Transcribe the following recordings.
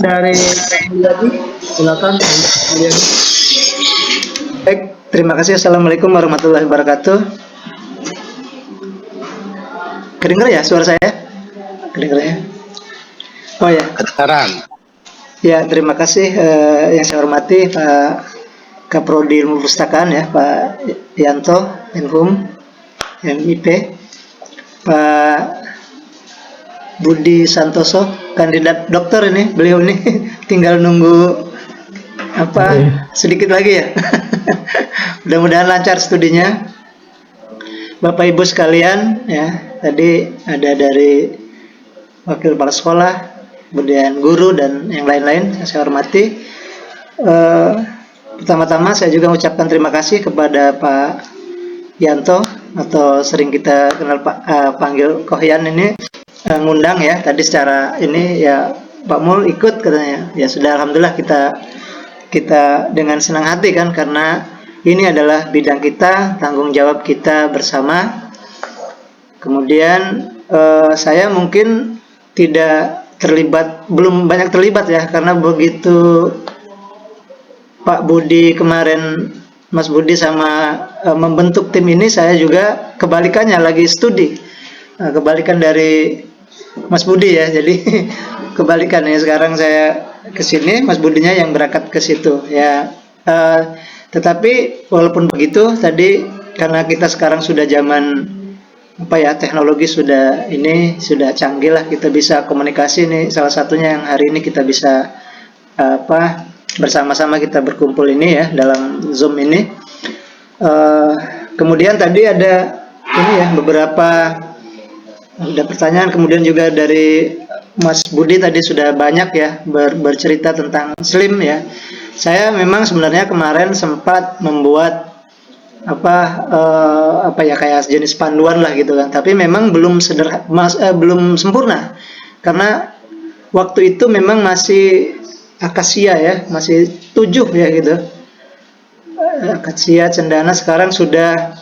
dari Mulyadi. Silakan Mulyadi. Baik, terima kasih. Assalamualaikum warahmatullahi wabarakatuh. Kedengar ya suara saya? Kedengar ya? Oh ya. Kedengaran. Ya, terima kasih yang saya hormati Pak Kaprodi Ilmu Perpustakaan ya, Pak Yanto, Menhum, MIP, Pak Budi Santoso, kandidat dokter ini, beliau ini tinggal nunggu sedikit lagi ya. Mudah-mudahan lancar studinya. Bapak Ibu sekalian, ya tadi ada dari wakil kepala sekolah, kemudian guru dan yang lain-lain yang saya hormati. Pertama-tama saya juga mengucapkan terima kasih kepada Pak Yanto atau sering kita kenal panggil Kohyan ini ngundang ya tadi secara ini ya Pak Mul ikut katanya ya sudah alhamdulillah kita dengan senang hati kan karena ini adalah bidang kita, tanggung jawab kita bersama. Kemudian saya mungkin tidak terlibat, belum banyak terlibat ya karena begitu Pak Budi kemarin, Mas Budi sama membentuk tim ini, saya juga kebalikannya lagi studi, kebalikan dari Mas Budi ya, jadi kebalikan ya sekarang saya ke sini, Mas Budinya yang berangkat ke situ ya. Tetapi walaupun begitu tadi karena kita sekarang sudah zaman teknologi sudah canggih lah, kita bisa komunikasi nih, salah satunya yang hari ini kita bisa bersama-sama kita berkumpul ini ya dalam Zoom ini. Kemudian tadi ada ini ya beberapa ada pertanyaan, kemudian juga dari Mas Budi tadi sudah banyak ya bercerita tentang SLIM ya. Saya memang sebenarnya kemarin sempat membuat kayak jenis panduan lah gitu kan, tapi memang belum belum sempurna karena waktu itu memang masih akasia ya, masih 7 ya gitu, akasia cendana. Sekarang sudah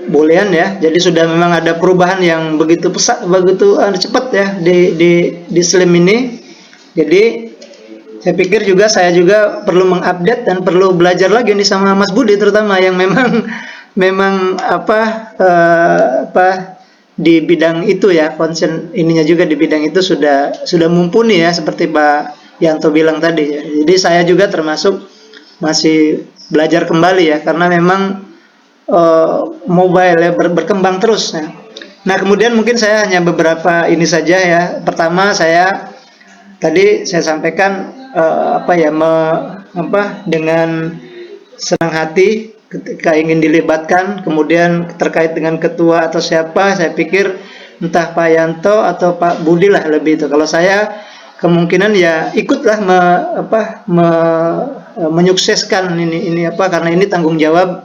boolean ya, jadi sudah memang ada perubahan yang begitu cepat ya di SLIM ini. Jadi saya pikir juga saya juga perlu mengupdate dan perlu belajar lagi nih sama Mas Budi terutama yang memang di bidang itu ya, concern ininya juga di bidang itu sudah mumpuni ya seperti Pak Yanto bilang tadi ya. Jadi saya juga termasuk masih belajar kembali ya karena memang mobile ya berkembang terus ya. Nah, kemudian mungkin saya hanya beberapa ini saja ya. Pertama tadi saya sampaikan dengan senang hati ketika ingin dilibatkan, kemudian terkait dengan ketua atau siapa, saya pikir entah Pak Yanto atau Pak Budi lah lebih itu. Kalau saya kemungkinan ya ikutlah menyukseskan ini karena ini tanggung jawab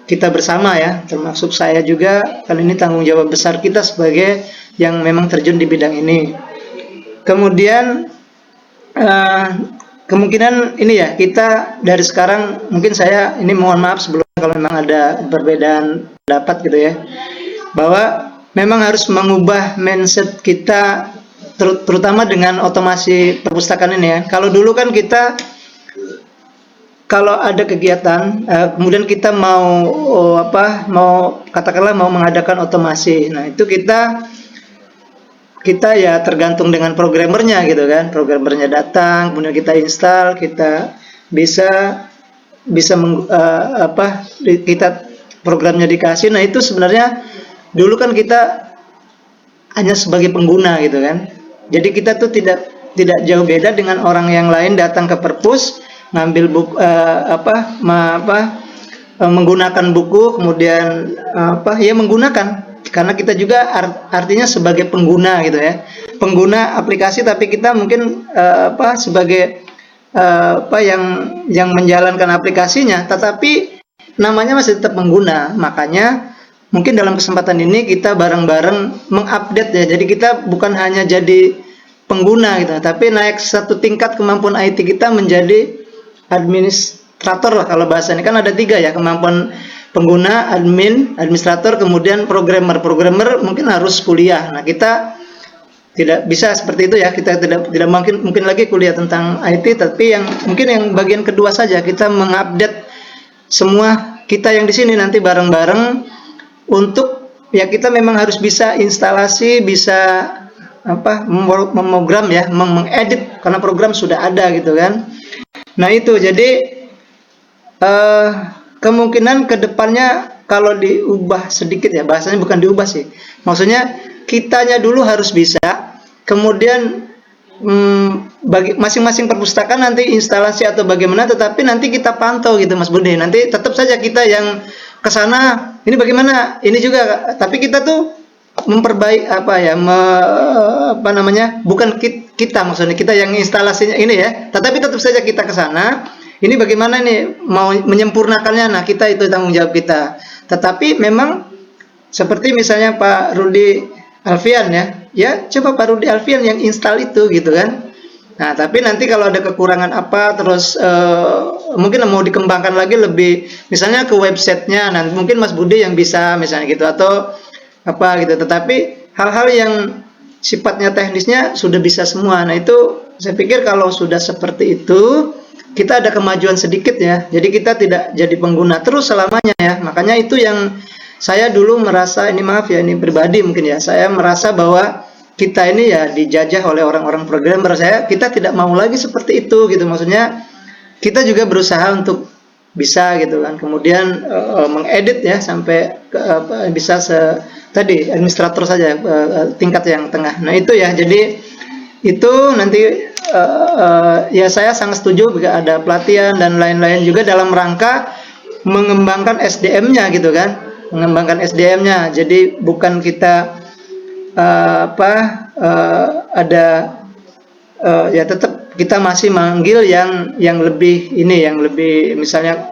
kita bersama ya, termasuk saya juga, kan ini tanggung jawab besar kita sebagai yang memang terjun di bidang ini. Kemudian kemungkinan ini ya, kita dari sekarang mungkin saya ini mohon maaf sebelumnya kalau memang ada perbedaan pendapat gitu ya, bahwa memang harus mengubah mindset kita terutama dengan otomasi perpustakaan ini ya. Kalau dulu kan kita kalau ada kegiatan kemudian kita mau katakanlah mau mengadakan otomasi, nah itu kita ya tergantung dengan programmernya gitu kan, programmernya datang, kemudian kita install, kita bisa kita programnya dikasih. Nah itu sebenarnya dulu kan kita hanya sebagai pengguna gitu kan, jadi kita tuh tidak jauh beda dengan orang yang lain datang ke perpus, ngambil buku menggunakan buku, kemudian menggunakan. Karena kita juga artinya sebagai pengguna gitu ya, pengguna aplikasi, tapi kita mungkin sebagai yang menjalankan aplikasinya, tetapi namanya masih tetap pengguna. Makanya mungkin dalam kesempatan ini kita bareng-bareng mengupdate ya, jadi kita bukan hanya jadi pengguna gitu, tapi naik satu tingkat kemampuan IT kita menjadi administrator lah kalau bahasa ini kan ada 3 ya, kemampuan pengguna, administrator, kemudian programmer mungkin harus kuliah. Nah kita tidak bisa seperti itu ya, kita tidak mungkin lagi kuliah tentang IT, tapi yang mungkin yang bagian kedua saja, kita mengupdate semua kita yang di sini nanti bareng-bareng untuk ya kita memang harus bisa instalasi, bisa memogram ya, mengedit karena program sudah ada gitu kan. Nah itu jadi kemungkinan kedepannya kalau diubah sedikit ya, bahasanya bukan diubah sih, maksudnya kitanya dulu harus bisa, kemudian bagi masing-masing perpustakaan nanti instalasi atau bagaimana, tetapi nanti kita pantau gitu Mas Budi, nanti tetap saja kita yang ke sana, ini bagaimana, ini juga, tapi kita tuh memperbaik bukan kita maksudnya kita yang instalasinya ini ya, tetapi tetap saja kita ke sana, ini bagaimana nih mau menyempurnakannya, nah kita itu tanggung jawab kita. Tetapi memang seperti misalnya Pak Rudi Alfian ya coba Pak Rudi Alfian yang install itu gitu kan. Nah tapi nanti kalau ada kekurangan apa terus mungkin mau dikembangkan lagi lebih misalnya ke websitenya, nanti mungkin Mas Budi yang bisa misalnya gitu atau apa gitu, tetapi hal-hal yang sifatnya teknisnya sudah bisa semua. Nah itu saya pikir kalau sudah seperti itu kita ada kemajuan sedikit ya, jadi kita tidak jadi pengguna terus selamanya ya. Makanya itu yang saya dulu merasa, ini maaf ya, ini pribadi mungkin ya, saya merasa bahwa kita ini ya dijajah oleh orang-orang programmer. Kita tidak mau lagi seperti itu gitu, maksudnya kita juga berusaha untuk bisa gitu kan, kemudian mengedit ya sampai bisa tadi administrator saja tingkat yang tengah. Nah itu ya, jadi itu nanti ya saya sangat setuju jika ada pelatihan dan lain-lain juga dalam rangka mengembangkan SDM-nya gitu kan, mengembangkan SDM-nya. Jadi bukan kita ya tetap kita masih manggil yang lebih ini, yang lebih misalnya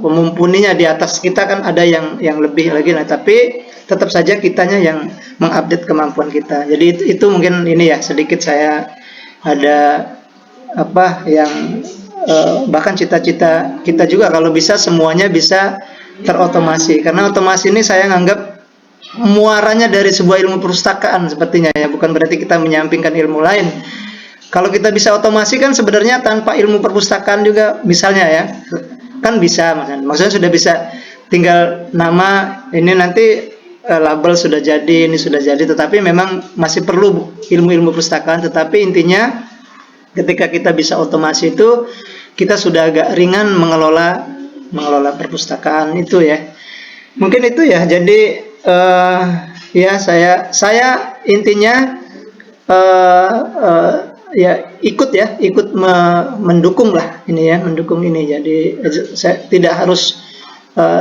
pemumpuninya di atas kita kan ada yang lebih lagi. Nah tapi tetap saja kitanya yang mengupdate kemampuan kita. Jadi itu mungkin ini ya, sedikit saya ada yang bahkan cita-cita kita juga kalau bisa semuanya bisa terotomasi, karena otomasi ini saya nganggap muaranya dari sebuah ilmu perpustakaan sepertinya ya, bukan berarti kita menyampingkan ilmu lain. Kalau kita bisa otomasi kan sebenarnya tanpa ilmu perpustakaan juga misalnya ya kan bisa, maksudnya sudah bisa, tinggal nama ini nanti label sudah jadi, ini sudah jadi, tetapi memang masih perlu ilmu-ilmu perpustakaan. Tetapi intinya ketika kita bisa otomasi itu kita sudah agak ringan mengelola perpustakaan itu ya. Mungkin itu ya. Jadi ya saya intinya ya ikut mendukung lah ini ya, mendukung ini. Jadi saya tidak harus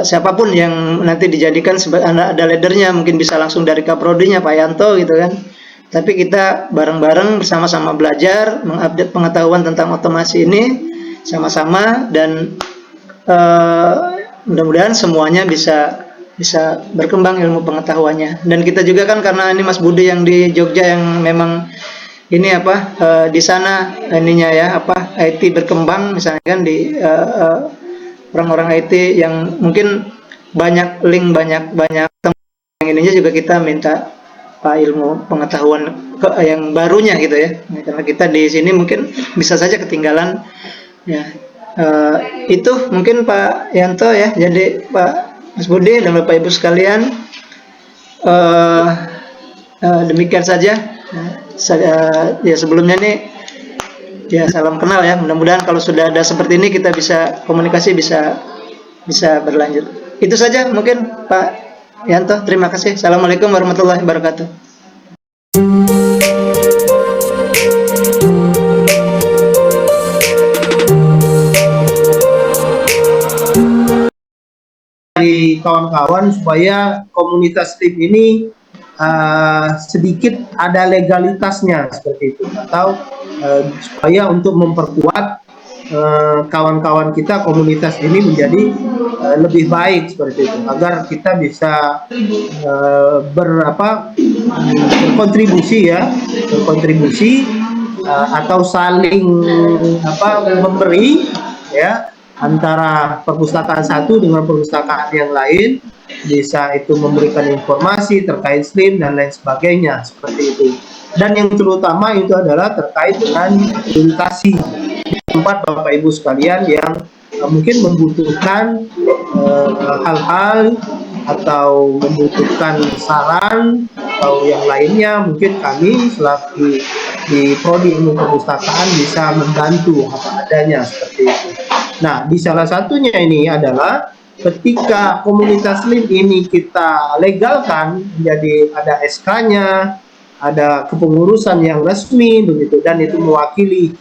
siapapun yang nanti dijadikan sebagai ada leadernya, mungkin bisa langsung dari kaprodinya Pak Yanto gitu kan. Tapi kita bareng-bareng bersama-sama belajar, mengupdate pengetahuan tentang otomasi ini sama-sama, dan mudah-mudahan semuanya bisa berkembang ilmu pengetahuannya. Dan kita juga kan, karena ini Mas Budi yang di Jogja yang memang ini di sana ininya ya IT berkembang misalnya kan, di orang-orang IT yang mungkin banyak link, banyak teman yang ininya juga kita minta ilmu pengetahuan yang barunya gitu ya, karena kita di sini mungkin bisa saja ketinggalan ya. Itu mungkin Pak Yanto ya. Jadi Pak Mas Budi dan Bapak Ibu sekalian, demikian saja. Ya sebelumnya nih ya salam kenal ya. Mudah-mudahan kalau sudah ada seperti ini kita bisa komunikasi, bisa berlanjut. Itu saja mungkin Pak Yanto. Terima kasih. Assalamualaikum warahmatullahi wabarakatuh. Dari kawan-kawan supaya komunitas STIP ini sedikit ada legalitasnya seperti itu, atau supaya untuk memperkuat kawan-kawan kita komunitas ini menjadi lebih baik seperti itu, agar kita bisa berkontribusi atau saling memberi ya, antara perpustakaan satu dengan perpustakaan yang lain, bisa itu memberikan informasi terkait STIP dan lain sebagainya seperti itu. Dan yang terutama itu adalah terkait dengan edukasi tempat Bapak Ibu sekalian yang mungkin membutuhkan hal-hal atau membutuhkan saran atau yang lainnya, mungkin kami selaku di Prodi Ilmu Perpustakaan bisa membantu apa adanya seperti itu. Nah, di salah satunya ini adalah ketika komunitas LIM ini kita legalkan, menjadi ada SK-nya, ada kepengurusan yang resmi begitu, dan itu mewakili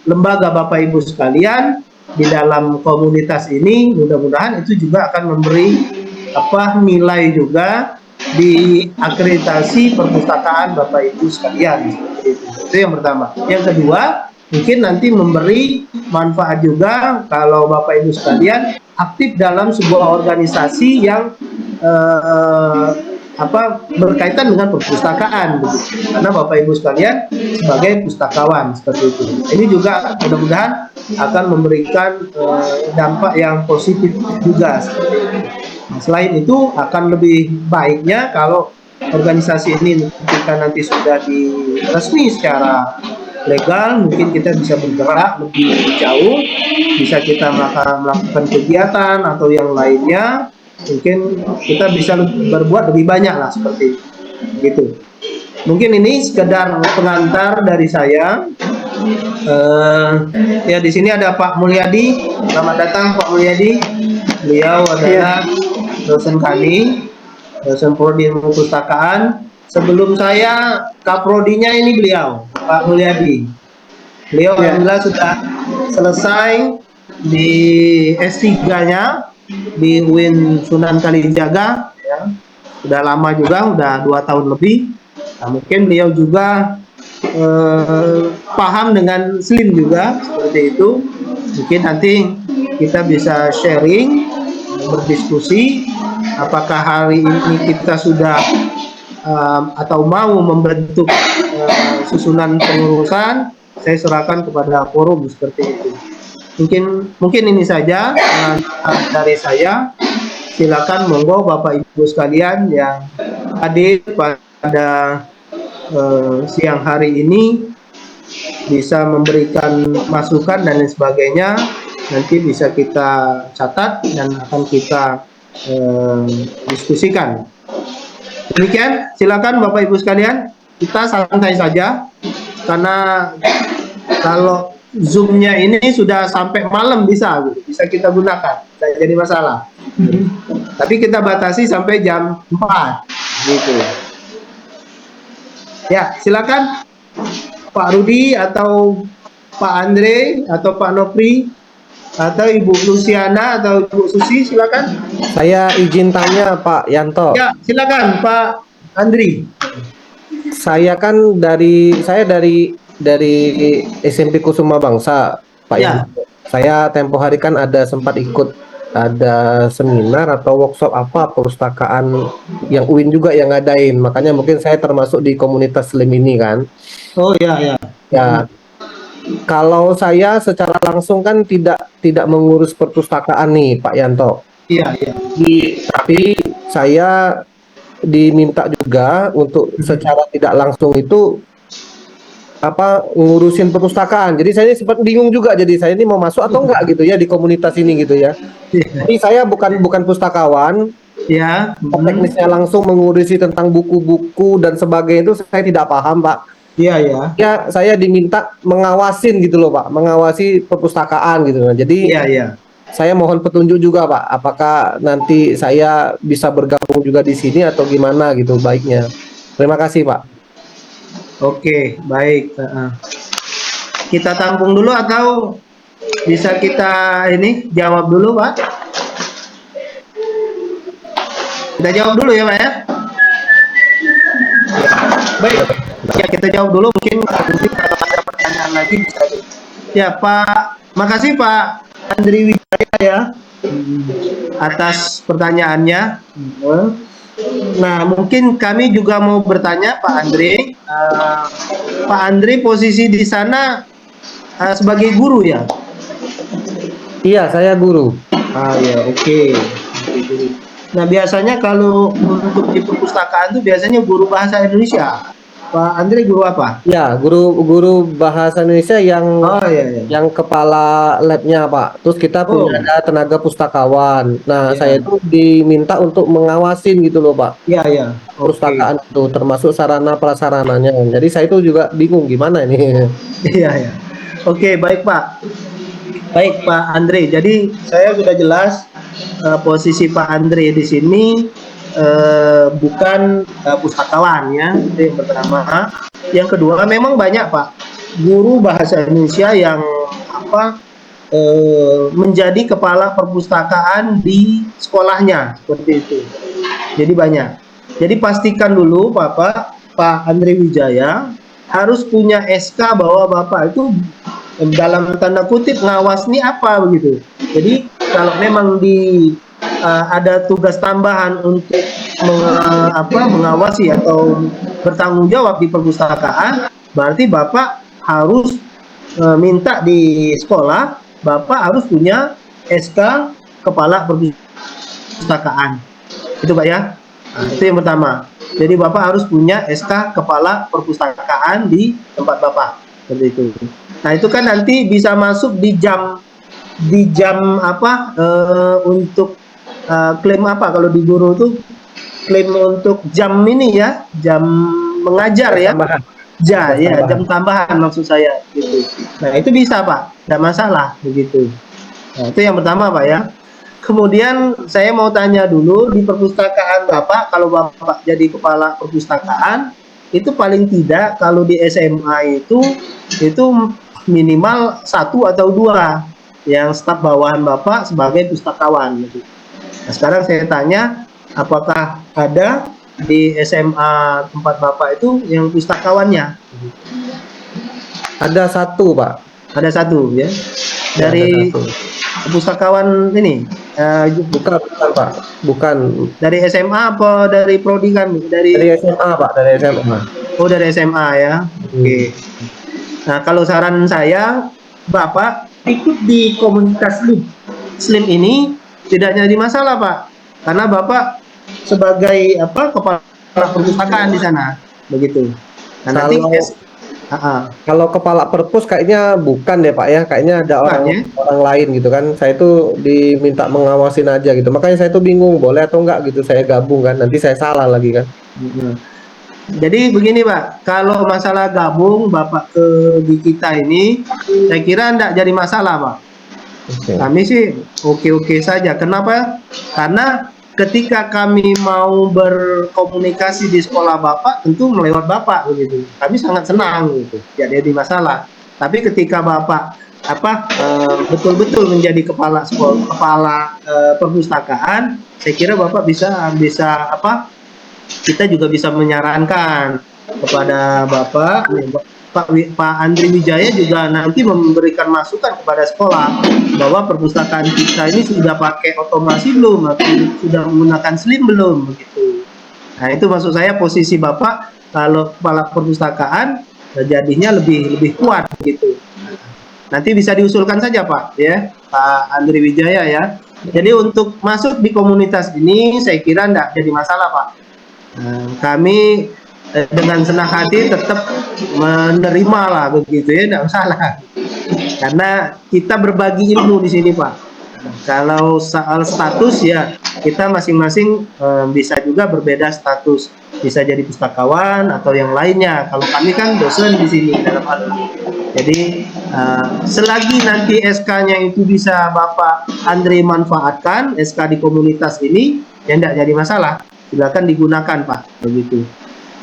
lembaga Bapak Ibu sekalian di dalam komunitas ini, mudah-mudahan itu juga akan memberi nilai juga di akreditasi perpustakaan Bapak Ibu sekalian. Itu yang pertama. Yang kedua, mungkin nanti memberi manfaat juga kalau Bapak Ibu sekalian aktif dalam sebuah organisasi yang berkaitan dengan perpustakaan begitu. Karena Bapak Ibu sekalian sebagai pustakawan seperti itu. Ini juga mudah-mudahan akan memberikan dampak yang positif juga seperti itu. Nah, selain itu akan lebih baiknya kalau organisasi ini ketika nanti sudah resmi secara legal, mungkin kita bisa bergerak lebih jauh, bisa kita melakukan kegiatan atau yang lainnya, mungkin kita bisa berbuat lebih banyak lah seperti itu. Gitu. Mungkin ini sekedar pengantar dari saya. Ya, di sini ada Pak Mulyadi. Selamat datang Pak Mulyadi. Beliau adalah dosen kami, dosen Prodi Ilmu Perpustakaan. Sebelum saya Kaprodinya ini beliau, Pak Mulyadi. Beliau alhamdulillah sudah selesai di S3-nya di UIN Sunan Kalijaga, ya. Sudah lama juga, udah 2 tahun lebih. Nah, mungkin beliau juga paham dengan SLIM juga, seperti itu. Mungkin nanti kita bisa sharing, berdiskusi, apakah hari ini kita sudah atau mau membentuk susunan pengurusan. Saya serahkan kepada forum seperti itu. Mungkin ini saja dari saya. Silakan monggo Bapak Ibu sekalian yang hadir pada siang hari ini bisa memberikan masukan dan lain sebagainya. Nanti bisa kita catat dan akan kita diskusikan. Demikian, silakan Bapak Ibu sekalian, kita santai saja karena kalau Zoom-nya ini sudah sampai malam bisa kita gunakan, tidak jadi masalah. Tapi kita batasi sampai jam 4 gitu. Ya, silakan Pak Rudi atau Pak Andre atau Pak Nopri atau Ibu Luciana atau Ibu Susi, silakan. Saya izin tanya Pak Yanto. Ya, silakan Pak Andri. Saya dari SMP Kusuma Bangsa, Pak Ya. Yanto. Saya tempo hari kan sempat ikut ada seminar atau workshop perpustakaan yang UIN juga yang ngadain. Makanya mungkin saya termasuk di komunitas SLIM ini kan. Oh ya. Ya. Kalau saya secara langsung kan tidak mengurus perpustakaan nih Pak Yanto. Iya. Tapi saya diminta juga untuk secara tidak langsung itu ngurusin perpustakaan. Jadi saya sempat bingung juga. Jadi saya ini mau masuk atau enggak gitu ya di komunitas ini gitu ya. Jadi saya bukan pustakawan. Ya. Teknisnya langsung mengurusi tentang buku-buku dan sebagainya itu saya tidak paham Pak. Iya. Ya, saya diminta mengawasin gitu loh Pak, mengawasi perpustakaan gitu. Jadi Iya. saya mohon petunjuk juga Pak, apakah nanti saya bisa bergabung juga di sini atau gimana gitu baiknya. Terima kasih Pak. Oke, baik. Kita tampung dulu atau bisa kita jawab dulu Pak? Kita jawab dulu ya Pak ya. Baik. Ya, kita jawab dulu, mungkin nanti kalau ada pertanyaan lagi bisa. Ya Pak, makasih Pak Andri Wijaya ya atas pertanyaannya. Nah, mungkin kami juga mau bertanya Pak Andri. Pak Andri posisi di sana sebagai guru ya? Iya, saya guru. Ya, oke. Nah, biasanya kalau untuk di perpustakaan itu biasanya guru bahasa Indonesia. Pak Andre guru apa? Ya, guru bahasa Indonesia yang Oh iya, iya. yang kepala labnya Pak. Terus kita punya Oh, ada tenaga pustakawan. Nah, saya iya, itu diminta untuk mengawasin gitu loh Pak. iya, iya. Oke. Perpustakaan itu termasuk sarana prasarananya. Jadi saya itu juga bingung gimana ini. Iya, iya. Oke, baik Pak. Baik Pak Andre. Jadi saya sudah jelas posisi Pak Andre di sini bukan pustakawan ya. Itu yang pertama. Yang kedua, memang banyak Pak guru bahasa Indonesia yang apa menjadi kepala perpustakaan di sekolahnya seperti itu. Jadi banyak. Jadi pastikan dulu Pak Andre Wijaya harus punya SK bahwa Bapak itu dalam tanda kutip ngawas nih apa begitu. Jadi kalau memang ada tugas tambahan untuk mengawasi atau bertanggung jawab di perpustakaan, berarti Bapak harus minta di sekolah, Bapak harus punya SK kepala perpustakaan. Itu Pak ya. Nah, itu yang pertama. Jadi Bapak harus punya SK kepala perpustakaan di tempat Bapak. Seperti itu. Nah, itu kan nanti bisa masuk di jam apa untuk klaim apa kalau di guru itu klaim untuk jam ini ya, jam mengajar ya. Tambahan. Jam tambahan maksud saya gitu. Nah, itu bisa Pak, tidak masalah begitu. Nah, itu yang pertama Pak ya. Kemudian saya mau tanya dulu di perpustakaan Bapak, kalau Bapak jadi kepala perpustakaan, itu paling tidak kalau di SMA itu minimal 1 atau 2 yang staf bawahan Bapak sebagai pustakawan. Nah, sekarang saya tanya, apakah ada di SMA tempat Bapak itu yang pustakawannya? Ada satu Pak. Ada satu ya. Ya, Dari ada satu. pustakawan ini Bukan Pak. Bukan dari SMA apa dari prodi kan? dari SMA Pak, dari SMA. Oh, dari SMA ya. Oke. Nah, kalau saran saya, Bapak ikut di komunitas Slim ini tidak jadi masalah, Pak. Karena Bapak sebagai kepala perpustakaan di sana, begitu. Nah, nanti Kalau kepala perpus kayaknya bukan deh Pak ya, kayaknya ada Bukan, ya? orang lain gitu kan. Saya itu diminta mengawasin aja gitu. Makanya saya tuh bingung boleh atau enggak gitu. Saya gabung kan, nanti saya salah lagi kan. Jadi begini Pak, kalau masalah gabung Bapak di kita ini, saya kira enggak jadi masalah Pak. Oke. Kami sih oke-oke saja. Kenapa? Karena ketika kami mau berkomunikasi di sekolah Bapak, tentu melewat Bapak begitu. Kami sangat senang gitu, tidak ada masalah. Tapi ketika Bapak betul-betul menjadi kepala sekolah, kepala perpustakaan, saya kira Bapak bisa kita juga bisa menyarankan kepada Bapak, Pak Andre Wijaya juga nanti memberikan masukan kepada sekolah bahwa perpustakaan kita ini sudah pakai otomasi belum, atau sudah menggunakan Slim belum, begitu. Nah, itu maksud saya posisi Bapak kalau kepala perpustakaan jadinya lebih kuat gitu. Nanti bisa diusulkan saja Pak ya, Pak Andre Wijaya ya. Jadi untuk masuk di komunitas ini saya kira tidak jadi masalah Pak. Kami dengan senang hati tetap menerima lah begitu ya, tidak masalah. Karena kita berbagi ilmu di sini Pak. Kalau soal status ya kita masing-masing bisa juga berbeda status, bisa jadi pustakawan atau yang lainnya. Kalau kami kan dosen di sini dalam hal ini. Jadi selagi nanti SK-nya itu bisa Bapak Andre manfaatkan, SK di komunitas ini, ya tidak jadi masalah. Silakan digunakan Pak, begitu.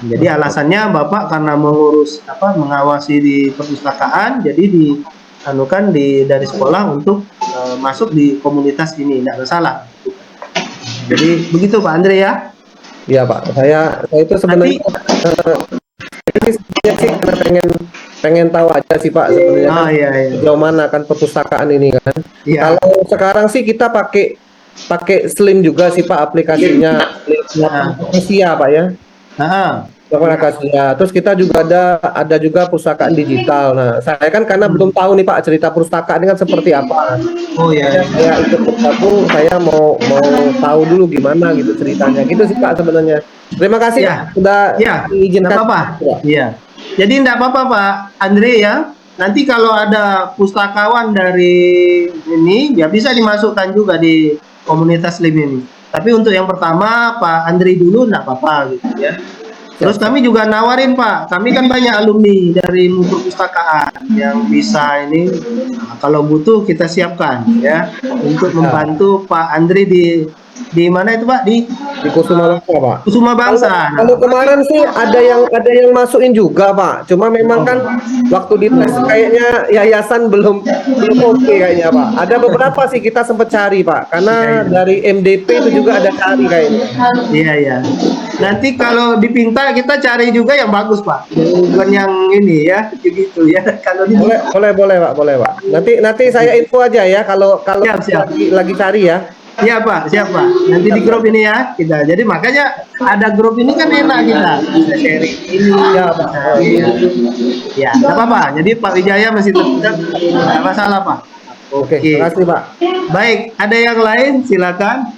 Jadi alasannya Bapak karena mengawasi di perpustakaan, jadi dianukan dari sekolah untuk masuk di komunitas ini, tidak masalah. Jadi begitu Pak Andre ya. Iya Pak, saya itu sebenarnya ini sih karena pengen tahu aja sih Pak sebenarnya iya. sejauh mana kan perpustakaan ini kan. Iya. Kalau sekarang sih kita pakai Slim juga sih Pak aplikasinya. Asia Pak ya. Terima kasih ya. Terus kita juga ada juga pustakaan digital. Nah, saya kan karena belum tahu nih Pak cerita perpustakaan ini kan seperti apa. Oh ya, Makanya saya ikut bergabung, saya mau tahu dulu gimana gitu ceritanya. Gitu sih Pak sebenarnya. Terima kasih Pak ya, sudah ya, enggak diizinkan. apa-apa. Ya. Iya. Jadi enggak apa-apa Pak Andre ya. Nanti kalau ada pustakawan dari ini, ya bisa dimasukkan juga di komunitas LIM ini. Tapi untuk yang pertama Pak Andre dulu enggak apa-apa gitu ya. Terus kami juga nawarin Pak, kami kan banyak alumni dari perpustakaan yang bisa ini, nah, kalau butuh kita siapkan ya untuk membantu Pak Andri di mana itu Pak, di Di Kusuma Bangsa Pak. Kusuma Bangsa. Nah, Kalau kemarin sih ada yang masukin juga Pak. Cuma memang kan waktu dites kayaknya yayasan belum oke kayaknya Pak. Ada beberapa sih kita sempat cari Pak. Karena dari MDP itu juga ada cari kayaknya. iya ya. Nanti kalau dipinta kita cari juga yang bagus Pak, bukan yang ini ya, gitu ya. Kalau di Boleh Pak, boleh Pak. Nanti saya info aja ya kalau Siap. lagi cari ya. Iya Pak, siap Pak. Nanti di grup ini ya kita. Jadi makanya ada grup ini kan enak kita bisa sharing ini. Ya Pak. Iya. Ya, nggak apa-apa. Jadi Pak Wijaya masih tetap nggak masalah Pak. Oke, terima kasih Pak. Baik, ada yang lain silakan.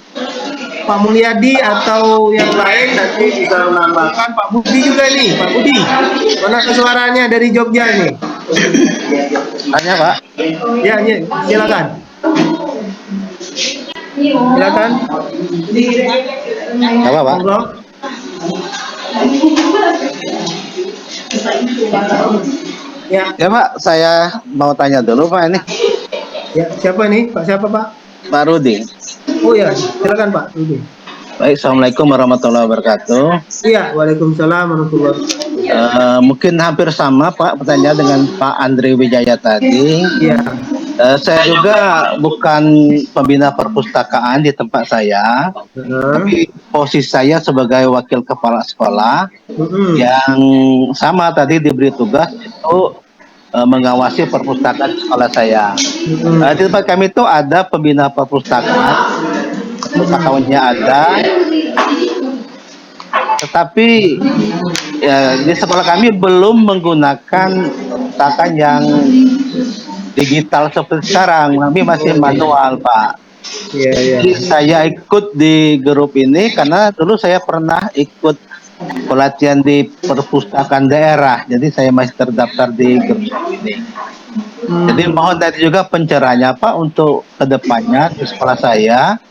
Pak Mulyadi atau yang lain nanti bisa menambahkan. Pak Budi juga nih, Pak Budi. Mana suaranya dari Jogja nih? Tanya Pak. Ya, silakan. Silakan. Apa Pak? Monggo. Ya, Ya Pak, saya mau tanya dulu Pak ini. ya, siapa nih? Pak siapa Pak? Pak Rudi. Oh ya, silakan Pak Rudi. Baik, Assalamualaikum warahmatullahi wabarakatuh. Iya, Waalaikumsalam warahmatullahi wabarakatuh. Mungkin hampir sama Pak pertanyaan dengan Pak Andre Wijaya tadi. Iya. Saya juga bukan pembina perpustakaan di tempat saya, tapi posisi saya sebagai wakil kepala sekolah yang sama tadi diberi tugas itu mengawasi perpustakaan di sekolah saya. Di tempat kami itu ada pembina perpustakaan, pustakawannya ada, tetapi ya, di sekolah kami belum menggunakan perpustakaan yang digital seperti sekarang, kami masih manual Pak. Iya. Jadi saya ikut di grup ini karena dulu saya pernah ikut pelatihan di perpustakaan daerah, jadi saya masih terdaftar di grup ini. Jadi mohon tadi juga pencerahannya Pak untuk kedepannya di sekolah saya,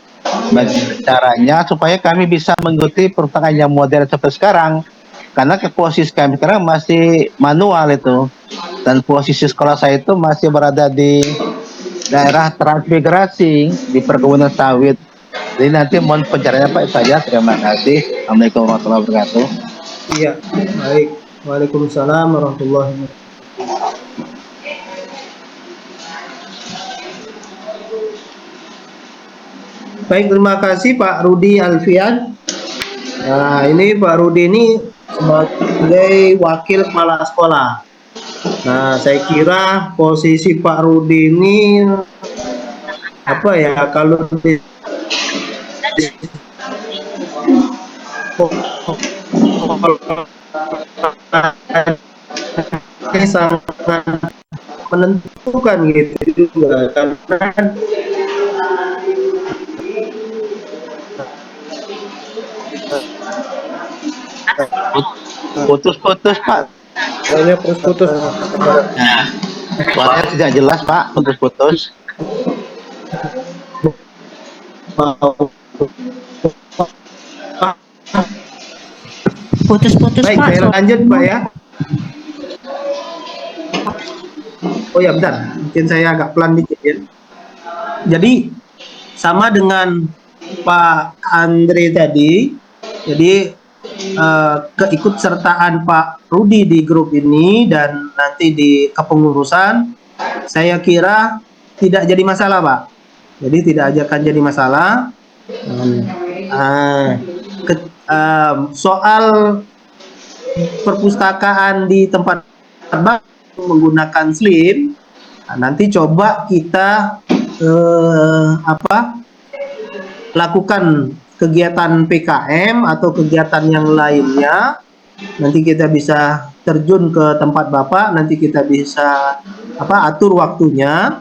bagaimana caranya supaya kami bisa mengikuti perpustakaan yang modern seperti sekarang. Karena ke posisi kami sekarang masih manual itu, dan posisi sekolah saya itu masih berada di daerah transmigrasi di perkebunan sawit. Jadi nanti mohon pencerahannya Pak saya. Terima kasih. Assalamualaikum warahmatullahi wabarakatuh. Iya, baik. Waalaikumsalam warahmatullahi wabarakatuh. Baik, terima kasih Pak Rudi Alfian. Nah, ini Pak Rudi ini sebagai wakil kepala sekolah. Nah, saya kira posisi Pak Rudi ini apa ya, kalau di ini sangat menentukan gitu juga karena Putus-putus Pak. Kayaknya putus-putus. Nah, suaranya tidak jelas Pak, putus-putus. Putus-putus baik, Pak. saya lanjut Pak ya. Oh ya, bentar, mungkin saya agak pelan dikit ya. Jadi sama dengan Pak Andre tadi, jadi keikutsertaan Pak Rudi di grup ini dan nanti di kepengurusan, saya kira tidak jadi masalah Pak. Jadi tidak akan jadi masalah. Soal perpustakaan di tempat terbang menggunakan SLIM, nanti coba kita lakukan kegiatan PKM atau kegiatan yang lainnya nanti kita bisa terjun ke tempat Bapak, nanti kita bisa atur waktunya.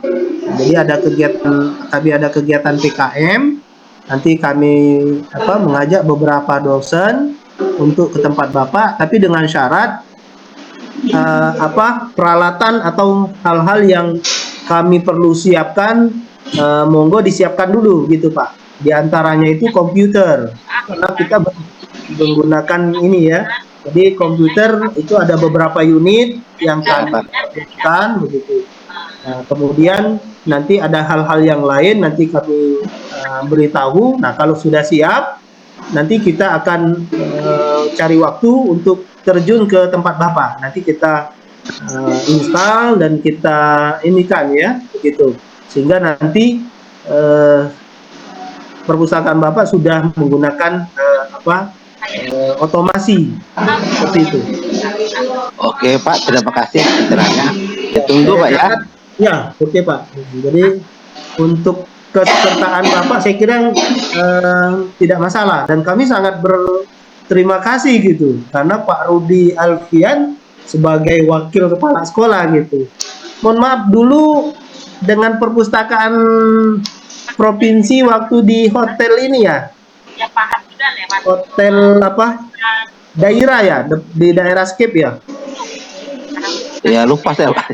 Jadi ada kegiatan PKM, nanti kami mengajak beberapa dosen untuk ke tempat Bapak, tapi dengan syarat peralatan atau hal-hal yang kami perlu siapkan, monggo disiapkan dulu gitu Pak. Di antaranya itu komputer, karena kita menggunakan ini ya. Jadi komputer itu ada beberapa unit yang kami butuhkan begitu. Kemudian nanti ada hal-hal yang lain nanti kami beritahu. Nah kalau sudah siap, nanti kita akan cari waktu untuk terjun ke tempat Bapak. Nanti kita install dan kita inikan ya, begitu. Sehingga nanti perpustakaan Bapak sudah menggunakan otomasi seperti itu. Oke Pak, terima kasih pencerahannya. Ditunggu Pak ya. Ya, oke Pak. Jadi untuk kesertaan Bapak saya kira tidak masalah, dan kami sangat berterima kasih gitu karena Pak Rudi Alfian sebagai wakil kepala sekolah gitu. Mohon maaf dulu dengan perpustakaan provinsi waktu di hotel ini ya. Hotel daerah ya, di daerah Skip ya. Ya lupa saya Pak.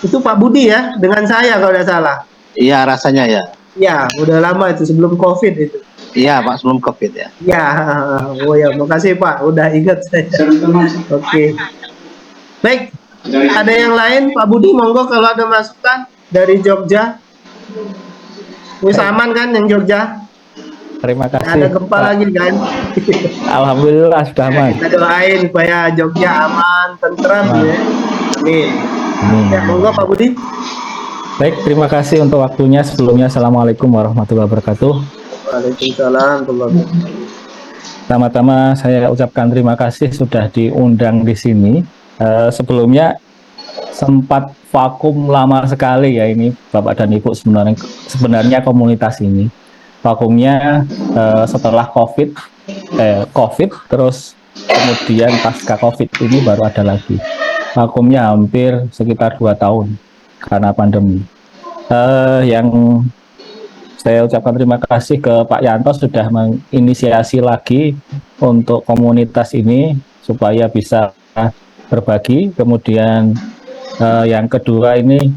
Itu Pak Budi ya, dengan saya kalau tidak salah. Iya rasanya ya. Ya, udah lama itu sebelum COVID itu. Iya Pak, sebelum COVID ya. Ya, oh ya, makasih Pak, udah ingat saya. Oke. Baik, ada yang lain Pak Budi, monggo kalau ada masukan dari Jogja. Wis aman kan yang Jogja? Terima kasih. Ada gempa lagi kan? Alhamdulillah sudah aman. Kita doain supaya Jogja aman, tentram ya. Amin. Ya, monggo Pak Budi. Baik, terima kasih untuk waktunya. Sebelumnya, Assalamualaikum warahmatullahi wabarakatuh. Waalaikumsalam warahmatullahi wabarakatuh. Pertama-tama saya ucapkan terima kasih sudah diundang di sini. Sebelumnya sempat vakum lama sekali ya ini Bapak dan Ibu, sebenarnya komunitas ini. Vakumnya setelah COVID terus kemudian pasca COVID ini baru ada lagi. Vakumnya hampir sekitar 2 tahun karena pandemi. Yang saya ucapkan terima kasih ke Pak Yanto sudah menginisiasi lagi untuk komunitas ini supaya bisa berbagi. Kemudian yang kedua ini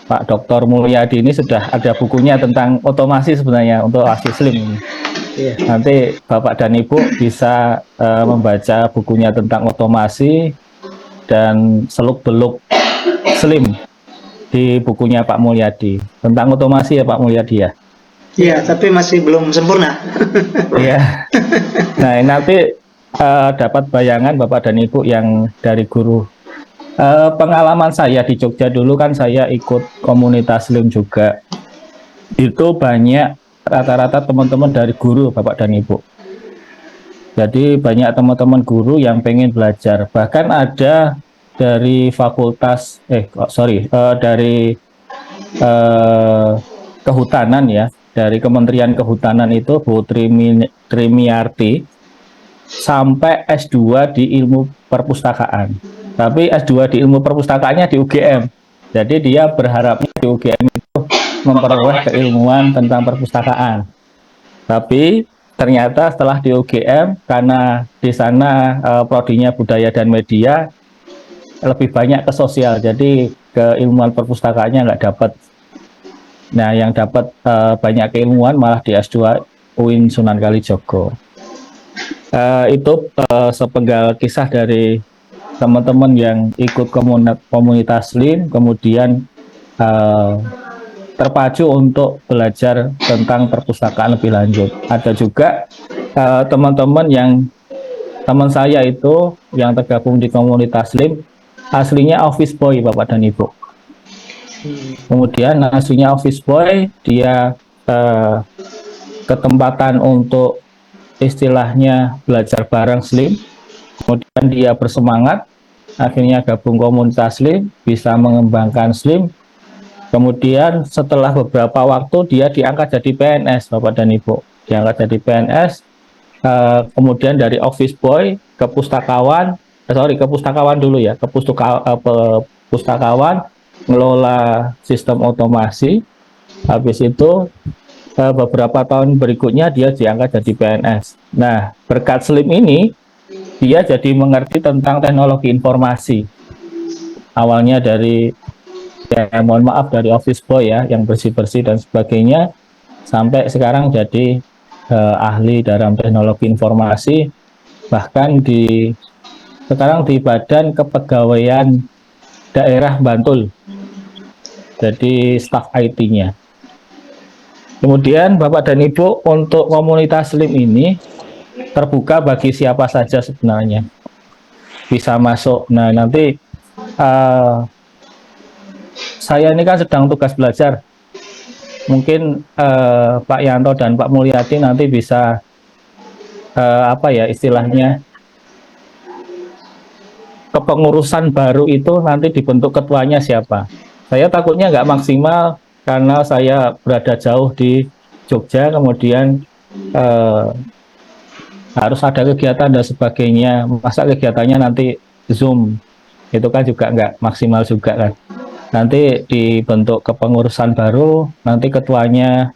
Pak Dr. Mulyadi ini sudah ada bukunya tentang otomasi sebenarnya untuk Asislim ini. Nanti Bapak dan Ibu bisa membaca bukunya tentang otomasi dan seluk-beluk Slim di bukunya Pak Mulyadi tentang otomasi ya Pak Mulyadi ya. Iya, tapi masih belum sempurna. Iya. Nah, nanti dapat bayangan Bapak dan Ibu yang dari guru. Pengalaman saya di Jogja dulu kan saya ikut komunitas Slim juga. Itu banyak rata-rata teman-teman dari guru Bapak dan Ibu. Jadi banyak teman-teman guru yang pengen belajar. Bahkan ada dari fakultas, dari kehutanan ya, dari Kementerian Kehutanan itu Bu Trimiarti sampai S2 di ilmu perpustakaan. Tapi S2 di ilmu perpustakaannya di UGM. Jadi dia berharapnya di UGM itu memperoleh keilmuan tentang perpustakaan. Tapi ternyata setelah di UGM, karena di sana prodinya budaya dan media, lebih banyak ke sosial. Jadi keilmuan perpustakaannya nggak dapat. Nah, yang dapat banyak keilmuan malah di S2 UIN Sunan Kalijogo. Itu sepenggal kisah dari teman-teman yang ikut komunitas Slim, kemudian terpacu untuk belajar tentang perpustakaan lebih lanjut. Ada juga teman-teman teman saya itu yang tergabung di komunitas Slim, aslinya office boy Bapak dan Ibu. Kemudian aslinya office boy, dia ketempatan untuk istilahnya belajar bareng Slim. Kemudian dia bersemangat, akhirnya gabung komunitas Slim, bisa mengembangkan Slim. Kemudian setelah beberapa waktu dia diangkat jadi PNS Bapak dan Ibu. Diangkat jadi PNS, kemudian dari office boy ke pustakawan, ke pustakawan dulu ya, ke pustakawan, ngelola sistem otomasi. Habis itu beberapa tahun berikutnya dia diangkat jadi PNS. Nah, berkat Slim ini dia jadi mengerti tentang teknologi informasi. Awalnya dari, ya mohon maaf, dari office boy ya, yang bersih-bersih dan sebagainya, sampai sekarang jadi ahli dalam teknologi informasi, bahkan sekarang di Badan Kepegawaian Daerah Bantul, jadi staf IT-nya. Kemudian Bapak dan Ibu, untuk komunitas Slim ini terbuka bagi siapa saja sebenarnya, bisa masuk. Nah, nanti saya ini kan sedang tugas belajar, mungkin Pak Yanto dan Pak Mulyadi nanti bisa apa ya istilahnya, kepengurusan baru itu nanti dibentuk ketuanya siapa. Saya takutnya nggak maksimal karena saya berada jauh di Jogja, kemudian harus ada kegiatan dan sebagainya. Masa kegiatannya nanti Zoom, itu kan juga nggak maksimal juga kan. Nanti dibentuk kepengurusan baru, nanti ketuanya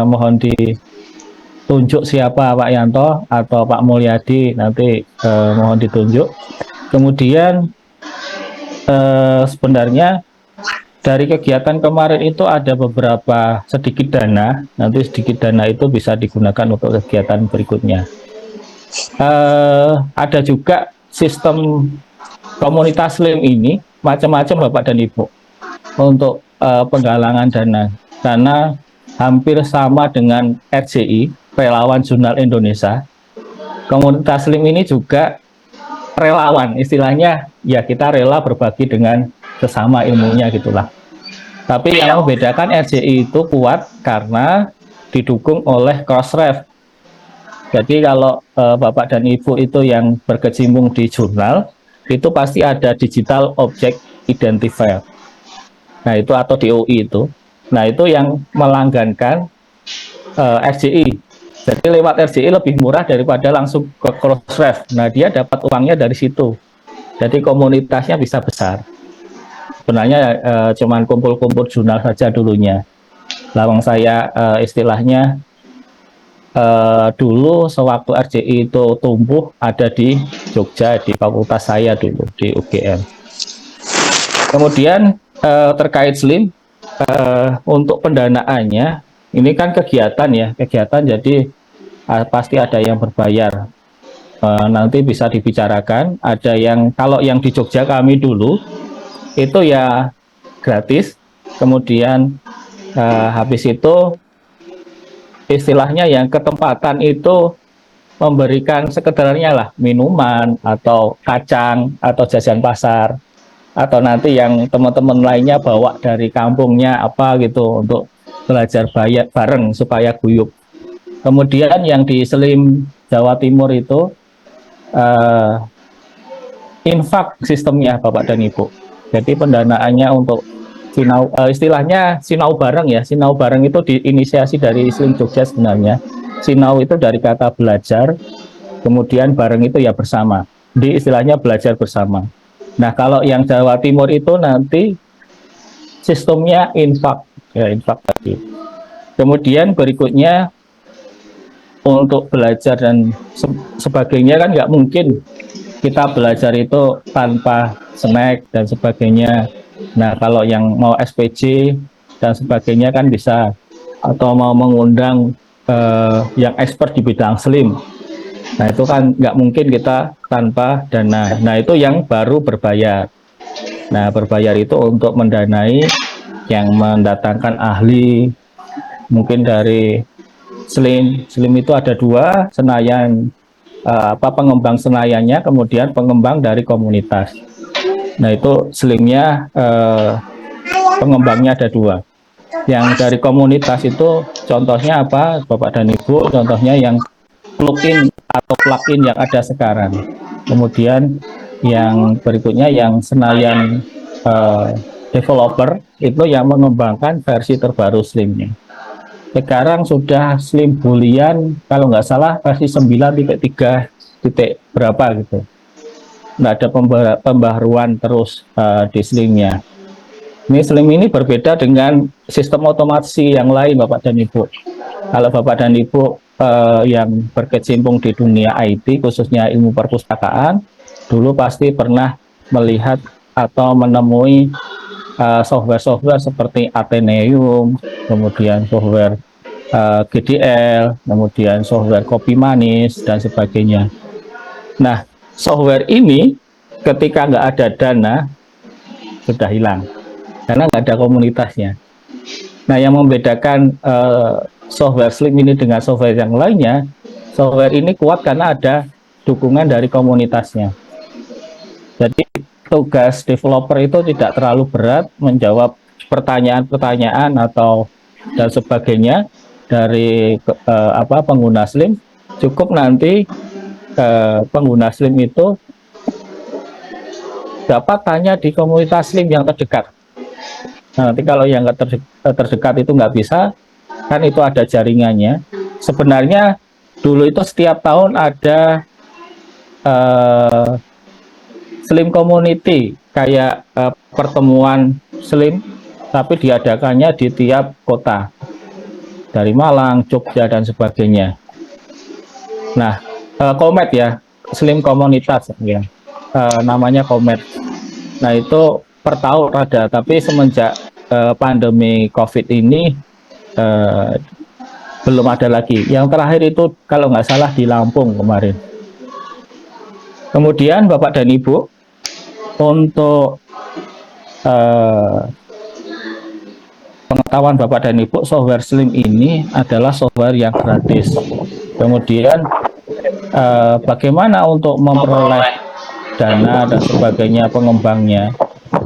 mohon ditunjuk siapa, Pak Yanto atau Pak Mulyadi, nanti mohon ditunjuk. Kemudian sebenarnya dari kegiatan kemarin itu ada beberapa sedikit dana, nanti sedikit dana itu bisa digunakan untuk kegiatan berikutnya. Ada juga sistem komunitas Slim ini macam-macam Bapak dan Ibu untuk penggalangan dana, karena hampir sama dengan RJI, Relawan Jurnal Indonesia. Komunitas Slim ini juga relawan, istilahnya ya kita rela berbagi dengan sesama ilmunya gitulah. Tapi yang membedakan RJI itu kuat karena didukung oleh Crossref. Jadi kalau Bapak dan Ibu itu yang berkecimpung di jurnal, itu pasti ada digital object identifier. Nah itu atau DOI itu. Nah itu yang melanggankan RJI. Jadi lewat RJI lebih murah daripada langsung ke Crossref. Nah dia dapat uangnya dari situ. Jadi komunitasnya bisa besar. Sebenarnya cuman kumpul-kumpul jurnal saja dulunya. Lawang saya istilahnya dulu sewaktu RJI itu tumbuh ada di Jogja, di fakultas saya dulu di UGM. Kemudian terkait Slim, untuk pendanaannya ini kan kegiatan ya, kegiatan, jadi pasti ada yang berbayar. Nanti bisa dibicarakan. Ada yang, kalau yang di Jogja kami dulu itu ya gratis, kemudian habis itu istilahnya yang ketempatan itu memberikan sekedarnya lah, minuman atau kacang atau jajan pasar, atau nanti yang teman-teman lainnya bawa dari kampungnya apa gitu untuk belajar bayar bareng supaya guyup. Kemudian yang di Slim Jawa Timur itu infak sistemnya Bapak dan Ibu. Jadi pendanaannya untuk sinau, istilahnya sinau bareng ya. Sinau bareng itu diinisiasi dari Slim Jogja sebenarnya. Sinau itu dari kata belajar, kemudian bareng itu ya bersama. Di istilahnya belajar bersama. Nah kalau yang Jawa Timur itu nanti sistemnya infak, ya infak tadi. Kemudian berikutnya untuk belajar dan sebagainya kan nggak mungkin kita belajar itu tanpa snack dan sebagainya. Nah kalau yang mau SPJ dan sebagainya kan bisa, atau mau mengundang yang expert di bidang Slim. Nah itu kan nggak mungkin kita tanpa dana. Nah itu yang baru berbayar. Nah berbayar itu untuk mendanai yang mendatangkan ahli, mungkin dari Slim. Slim itu ada dua, Senayan, pengembang Senayannya, kemudian pengembang dari komunitas. Nah itu Slimnya pengembangnya ada dua. Yang dari komunitas itu contohnya apa Bapak dan Ibu? Contohnya yang plugin atau plugin yang ada sekarang. Kemudian yang berikutnya yang Senayan developer itu yang mengembangkan versi terbaru Slimnya. sekarang sudah Slim Bulian kalau nggak salah versi 9.3 titik berapa gitu. Nggak ada pembaharuan terus di Slimnya. Ini Slim ini berbeda dengan sistem otomasi yang lain Bapak dan Ibu. Kalau Bapak dan Ibu yang berkecimpung di dunia IT khususnya ilmu perpustakaan, dulu pasti pernah melihat atau menemui software-software seperti Atheneum, kemudian software GDL, kemudian software Kopi Manis, dan sebagainya. Nah, software ini ketika nggak ada dana, sudah hilang. Karena nggak ada komunitasnya. Nah, yang membedakan software Slim ini dengan software yang lainnya, software ini kuat karena ada dukungan dari komunitasnya. Jadi, tugas developer itu tidak terlalu berat menjawab pertanyaan-pertanyaan atau dan sebagainya dari pengguna Slim. Cukup nanti pengguna Slim itu dapat tanya di komunitas Slim yang terdekat. Nah, nanti kalau yang terdekat itu nggak bisa, kan itu ada jaringannya. Sebenarnya dulu itu setiap tahun ada Slim Community, kayak pertemuan Slim, tapi diadakannya di tiap kota, dari Malang, Jogja, dan sebagainya. Nah, Komet ya, Slim Komunitas ya, namanya Komet. Nah, itu per tahun ada, tapi semenjak pandemi COVID ini belum ada lagi. Yang terakhir itu kalau nggak salah di Lampung kemarin. Kemudian Bapak dan Ibu, untuk pengetahuan Bapak dan Ibu, software Slim ini adalah software yang gratis. Kemudian bagaimana untuk memperoleh dana dan sebagainya pengembangnya?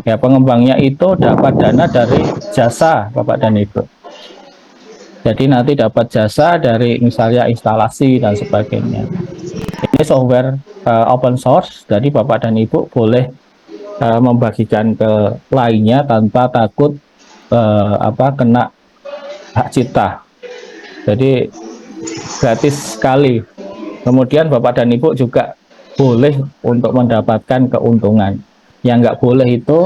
Ya, pengembangnya itu dapat dana dari jasa Bapak dan Ibu. Jadi nanti dapat jasa dari misalnya instalasi dan sebagainya. Ini software open source, jadi Bapak dan Ibu boleh membagikan ke lainnya tanpa takut kena hak cipta. Jadi gratis sekali. Kemudian Bapak dan Ibu juga boleh untuk mendapatkan keuntungan. Yang nggak boleh itu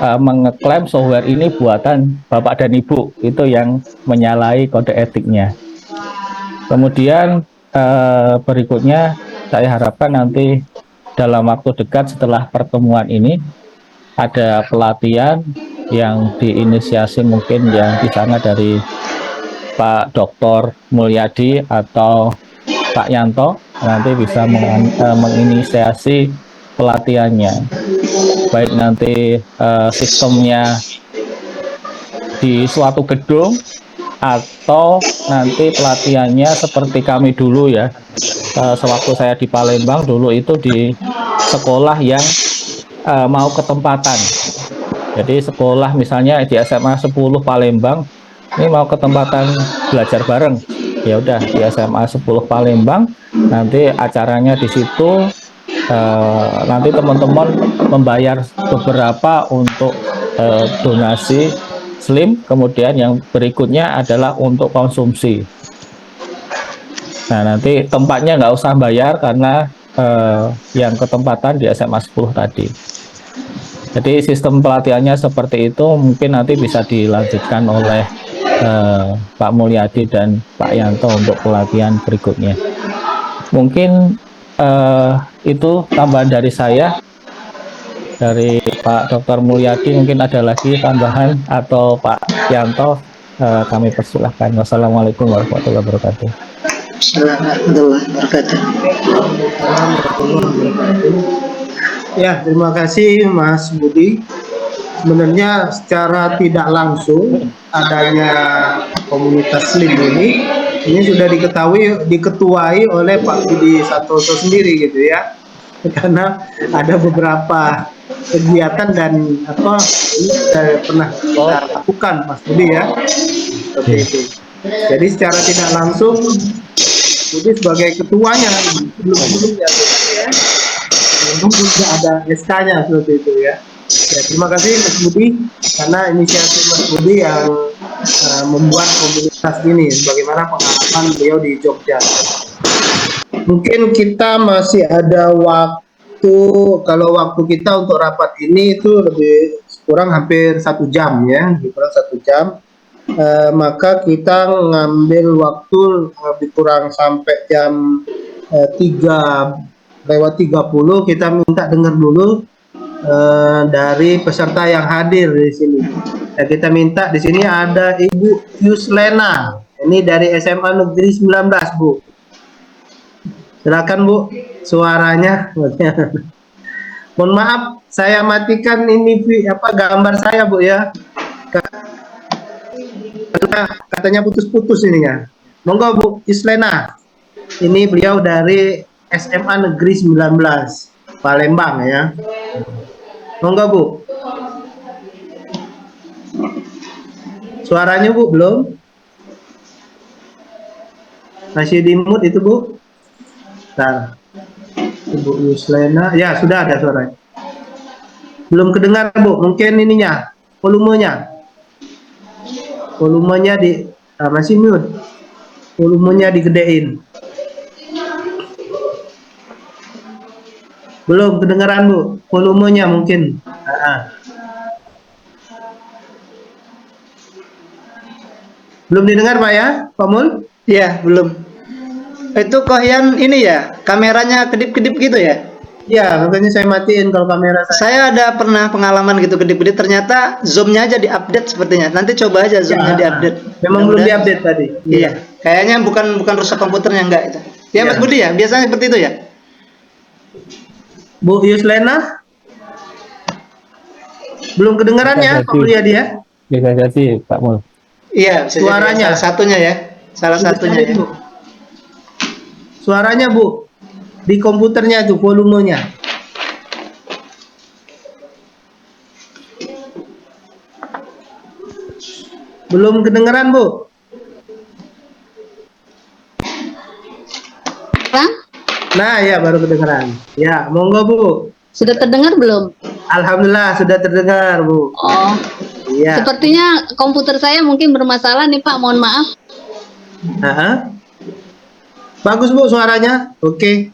mengeklaim software ini buatan Bapak dan Ibu, itu yang menyalahi kode etiknya. Kemudian berikutnya saya harapkan nanti dalam waktu dekat setelah pertemuan ini ada pelatihan yang diinisiasi mungkin yang di sana dari Pak Dr. Mulyadi atau Pak Yanto, nanti bisa menginisiasi pelatihannya, baik nanti sistemnya di suatu gedung atau nanti pelatihannya seperti kami dulu ya, sewaktu saya di Palembang dulu itu di sekolah yang mau ketempatan. Jadi sekolah misalnya di SMA 10 Palembang ini mau ketempatan belajar bareng, ya udah di SMA 10 Palembang nanti acaranya di situ. Nanti teman-teman membayar beberapa untuk donasi Slim, kemudian yang berikutnya adalah untuk konsumsi. Nah, nanti tempatnya nggak usah bayar karena yang ketempatan di SMA 10 tadi. Jadi sistem pelatihannya seperti itu, mungkin nanti bisa dilanjutkan oleh Pak Mulyadi dan Pak Yanto untuk pelatihan berikutnya. Mungkin itu tambahan dari saya. Dari Pak Dr. Mulyadi mungkin ada lagi tambahan, atau Pak Yanto, kami persilahkan. Wassalamualaikum warahmatullahi wabarakatuh. Assalamualaikum warahmatullahi wabarakatuh. Ya, terima kasih Mas Budi. Sebenarnya secara tidak langsung adanya komunitas Slim ini sudah diketuai oleh Pak Budi Santoso sendiri gitu ya. Karena ada beberapa kegiatan dan ini pernah kita lakukan Mas Budi ya. Seperti itu. Jadi secara tidak langsung Budi sebagai ketuanya sebelumnya ya. Belum tidak ada SK-nya seperti itu ya. Ya, terima kasih Mas Budi karena inisiatif Mas Budi yang membuat komunitas ini, bagaimana pengalaman beliau di Jogja. Mungkin kita masih ada waktu, kalau waktu kita untuk rapat ini itu lebih kurang hampir 1 jam ya, lebih kurang 1 jam. Maka kita ngambil waktu lebih kurang sampai jam 3:30, kita minta dengar dulu dari peserta yang hadir di sini. Ya, kita minta di sini ada Ibu Yuslena, ini dari SMA Negeri 19, Bu. Silakan Bu, suaranya. Mohon maaf, saya matikan ini gambar saya Bu ya. Karena katanya putus-putus ininya. Monggo Bu Yuslena. Ini beliau dari SMA Negeri 19 Palembang ya. Monggo Bu. Suaranya Bu belum? Masih di mute itu Bu? Bentar. Ibu Yuslena, ya sudah ada suaranya. Belum kedengar Bu, mungkin ininya, volumenya. Volumenya masih mute. Volumenya digedein. Belum kedengaran Bu, volumenya mungkin. Belum didengar Pak ya, Pak Mul? Ya, belum. Itu Kohyan ini ya, kameranya kedip-kedip gitu ya? Ya, makanya saya matiin kalau kamera saya. Saya ada pernah pengalaman gitu kedip-kedip, ternyata zoomnya aja diupdate sepertinya. Nanti coba aja zoomnya diupdate. Memang belum diupdate tadi. Iya, kayaknya bukan rusak komputernya, enggak itu. Ya Mas Budi ya, biasanya seperti itu ya? Bu Yuslena? Belum kedengaran ya, Pak Mulyadi ya? Bisa jadi Pak Mul. Iya, suaranya. Salah satunya ya. Salah satunya ya. Suaranya Bu, di komputernya tuh volumenya. Belum kedengeran Bu? Bang? Nah ya baru kedengeran. Ya monggo Bu. Sudah terdengar belum? Alhamdulillah sudah terdengar Bu. Oh, Iya. sepertinya komputer saya mungkin bermasalah nih Pak, mohon maaf. Bagus Bu suaranya. Oke.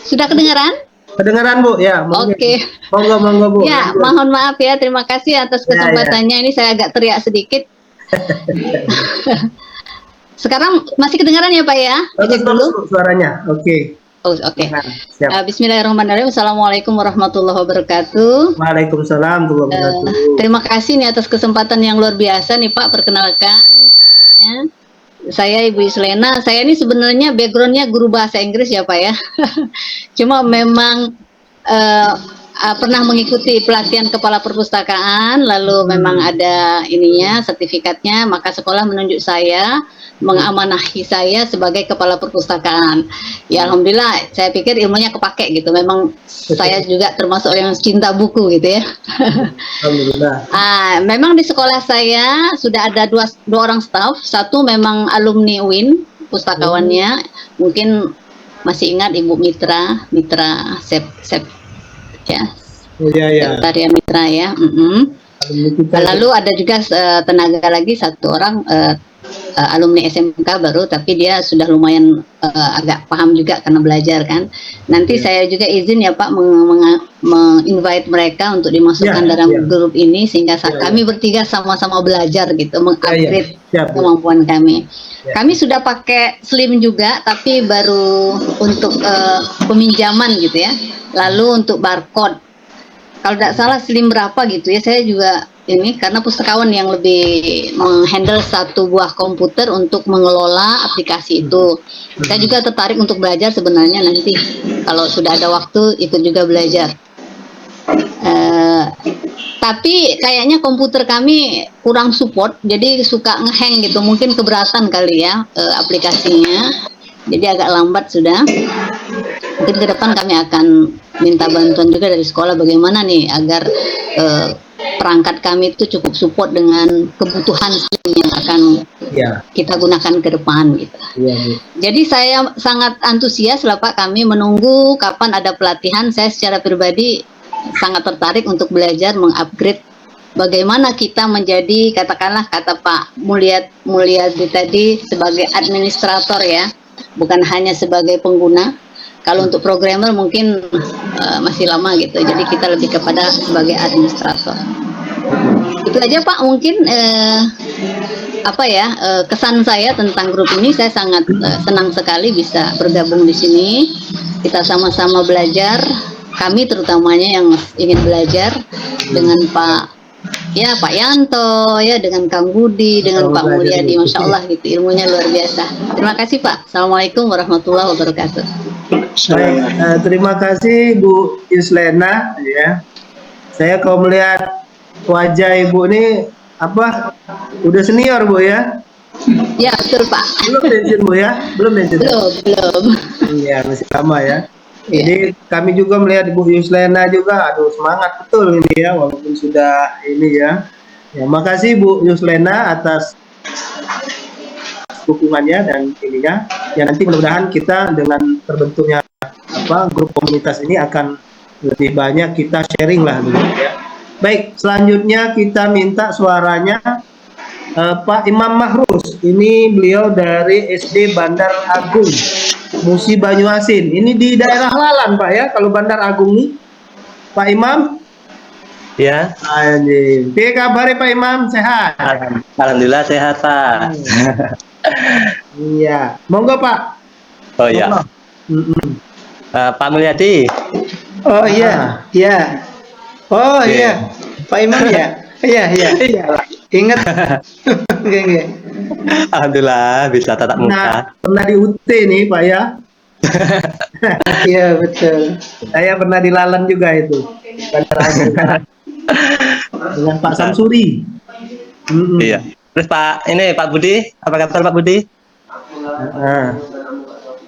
Sudah kedengaran? Kedengaran Bu ya. Oke. Monggo Bu. Ya, mohon maaf ya, terima kasih atas kesempatannya. Ini saya agak teriak sedikit. Sekarang masih kedengaran ya Pak ya? Bagus dulu suaranya. Oke. Oh, oke. Siap. Bismillahirrahmanirrahim. Assalamualaikum warahmatullahi wabarakatuh. Waalaikumsalam warahmatullahi wabarakatuh. Terima kasih nih atas kesempatan yang luar biasa nih Pak. Perkenalkan, sebelumnya saya Ibu Yuslena. Saya ini sebenarnya backgroundnya guru bahasa Inggris ya Pak ya. Cuma memang pernah mengikuti pelatihan kepala perpustakaan, lalu memang ada ininya sertifikatnya, maka sekolah menunjuk saya, mengamanahi saya sebagai kepala perpustakaan. Ya alhamdulillah, saya pikir ilmunya kepake gitu. Memang saya juga termasuk orang yang cinta buku gitu ya. Alhamdulillah. Memang di sekolah saya sudah ada dua orang staf, satu memang alumni UIN pustakawannya, mungkin masih ingat Ibu Mitra Sep ya. Sekretariat Mitra ya. Lalu ada juga tenaga lagi satu orang alumni SMK baru, tapi dia sudah lumayan agak paham juga karena belajar kan. Nanti saya juga izin ya Pak menginvite mereka untuk dimasukkan dalam grup ini sehingga kami bertiga sama-sama belajar gitu, mengupgrade kemampuan kami. Kami sudah pakai Slim juga, tapi baru untuk peminjaman gitu ya. Lalu untuk barcode, kalau tidak salah Slim berapa gitu ya, saya juga ini karena pustakawan yang lebih menghandle satu buah komputer untuk mengelola aplikasi itu. Saya juga tertarik untuk belajar sebenarnya nanti kalau sudah ada waktu ikut juga belajar. Tapi kayaknya komputer kami kurang support, jadi suka ngehang gitu, mungkin keberatan kali ya aplikasinya, jadi agak lambat sudah. Mungkin ke depan kami akan minta bantuan juga dari sekolah bagaimana nih agar perangkat kami itu cukup support dengan kebutuhan yang akan kita gunakan ke depan gitu. Jadi saya sangat antusias lah Pak, kami menunggu kapan ada pelatihan. Saya secara pribadi sangat tertarik untuk belajar mengupgrade bagaimana kita menjadi, katakanlah kata Pak Mulyadi tadi, sebagai administrator ya, bukan hanya sebagai pengguna. Kalau untuk programmer mungkin masih lama gitu, jadi kita lebih kepada sebagai administrator. Itu aja Pak, mungkin kesan saya tentang grup ini. Saya sangat senang sekali bisa bergabung di sini. Kita sama-sama belajar. Kami terutamanya yang ingin belajar dengan Pak Yanto, ya, dengan Kang Budi, dengan Pak Mulyadi, Masya Allah gitu, ilmunya luar biasa. Terima kasih Pak. Assalamualaikum warahmatullahi wabarakatuh. Baik, terima kasih Bu Yuslena. Ya, saya kalau melihat wajah Ibu ini udah senior Bu ya? Ya betul Pak. Belum pensiun Bu ya? Belum pensiun? Belum. Iya, masih lama ya. Jadi kami juga melihat Ibu Yuslena juga, aduh semangat betul ini ya, walaupun sudah ini ya. Ya, makasih Bu Yuslena atas dukungannya dan ininya. Ya, nanti mudah-mudahan kita dengan terbentuknya grup komunitas ini akan lebih banyak kita sharing lah gitu ya. Baik, selanjutnya kita minta suaranya Pak Imam Mahrus. Ini beliau dari SD Bandar Agung, Musi Banyuasin. Ini di daerah Lalan Pak ya, kalau Bandar Agung nih. Pak Imam? Ya. Apa kabar Pak Imam? Sehat? Alhamdulillah sehat Pak. Iya, monggo Pak. Oh iya. Pak Mulyadi. Oh iya, iya. Oh iya, Pak Imam ya. Iya. Ingat. Oke. Alhamdulillah bisa tatap muka. Pernah di UT nih Pak ya. Iya betul. Saya pernah di Lalan juga itu. Dengan Pak Samsuri. Iya. Terus Pak Budi, apa kabar Pak Budi?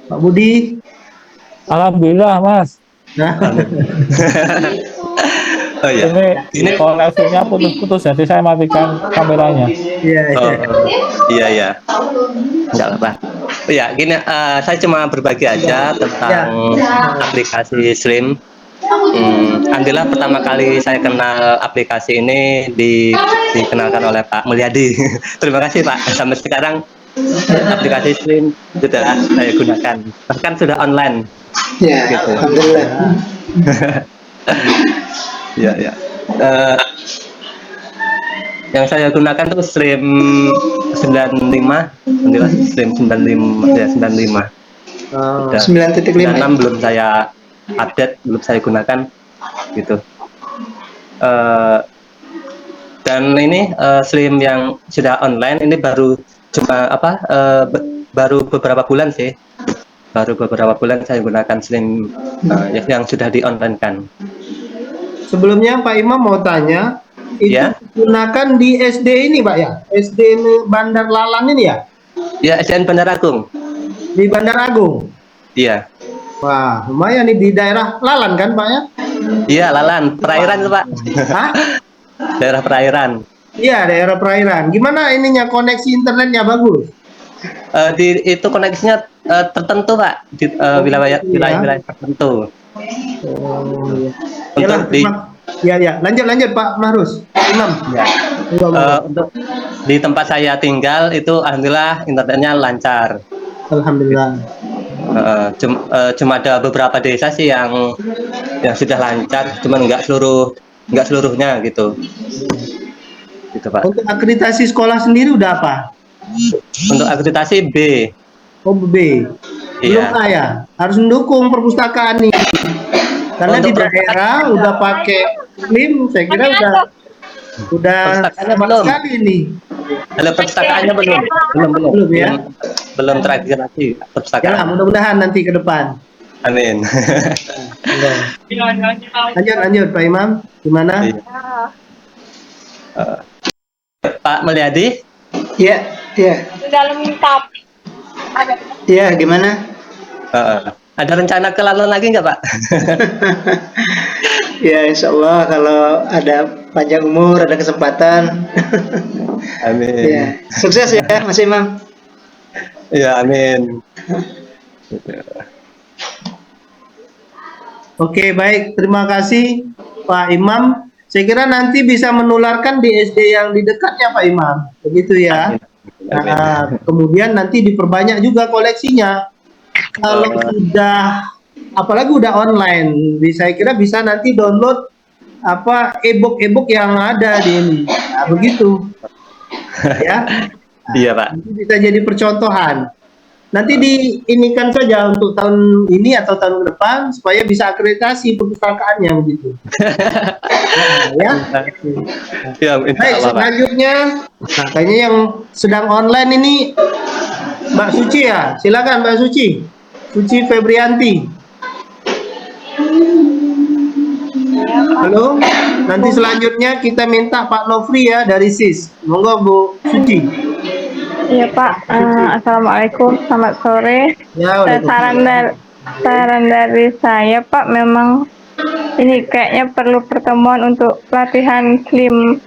Pak Budi. Alhamdulillah Mas. Oh iya. Ini koneksinya putus-putus, jadi saya matikan kameranya. Iya. Enggak apa-apa. Ya, gini, saya cuma berbagi aja tentang aplikasi Slim. Alhamdulillah pertama kali saya kenal aplikasi ini dikenalkan oleh Pak Mulyadi. Terima kasih Pak. Sampai sekarang aplikasi Slim sudah saya gunakan. Bahkan sudah online. Ya, gitu. Alhamdulillah. Ya. Yang saya gunakan tuh Slim 95, alhamdulillah Slim 95 ya 95. 9.5. Belum saya update, belum saya gunakan gitu. Dan ini Slim yang sudah online ini baru baru beberapa bulan sih. Baru beberapa bulan saya gunakan Slim yang sudah di-online kan. Sebelumnya Pak Imam mau tanya, itu digunakan di SD ini Pak ya? SD Bandar Lalan ini ya? Ya, SDN Bandar Agung. Di Bandar Agung? Iya. Wah, lumayan nih di daerah Lalan kan Pak ya? Iya, Lalan, perairan itu Pak. Hah? Daerah perairan. Iya, daerah perairan. Gimana ininya, koneksi internetnya bagus? Itu koneksinya tertentu Pak, di wilayah tertentu. Lanjut Pak Mahrus. Imam. Ya. Untuk di tempat saya tinggal itu alhamdulillah internetnya lancar. Alhamdulillah. Cuma ada beberapa desa sih yang sudah lancar, cuman nggak seluruhnya gitu. Gitu Pak. Untuk akreditasi sekolah sendiri udah apa? Untuk akreditasi B. Oh B. Belum A ya. Harus mendukung perpustakaan nih. Karena di daerah udah pakai Slim, saya kira udah belum sekali nih. Ada perpustakaannya belum Ya. Belum terakhir perpustakaan. Ya, mudah-mudahan nanti ke depan. Amin. Lanjut Pak Imam, gimana? Pak Mulyadi? Iya. Dalam tab. Iya, gimana? Ada rencana ke Lalan lagi nggak Pak? Ya, insya Allah kalau ada panjang umur, ada kesempatan. Amin. Ya, sukses ya Mas Imam. Ya, amin. Oke, baik. Terima kasih Pak Imam. saya kira nanti bisa menularkan di SD yang di dekatnya Pak Imam, begitu ya. Nah, kemudian nanti diperbanyak juga koleksinya. Kalau sudah, apalagi udah online, saya kira bisa nanti download e-book yang ada di ini. Nah, begitu. Ya. Iya Pak. Nanti bisa jadi percontohan. Nanti diinikan saja untuk tahun ini atau tahun depan supaya bisa akreditasi perpustakaannya begitu. Ya. Ya, Baik, selanjutnya, nah, kayaknya yang sedang online ini Mbak Suci ya. Silakan Mbak Suci. Suci Febrianti. Halo. Nanti selanjutnya kita minta Pak Nofri ya dari SIS. Monggo Bu Suci. Iya Pak, Assalamualaikum, selamat sore. Ya, Saran dari saya Pak, memang ini kayaknya perlu pertemuan untuk pelatihan SLIM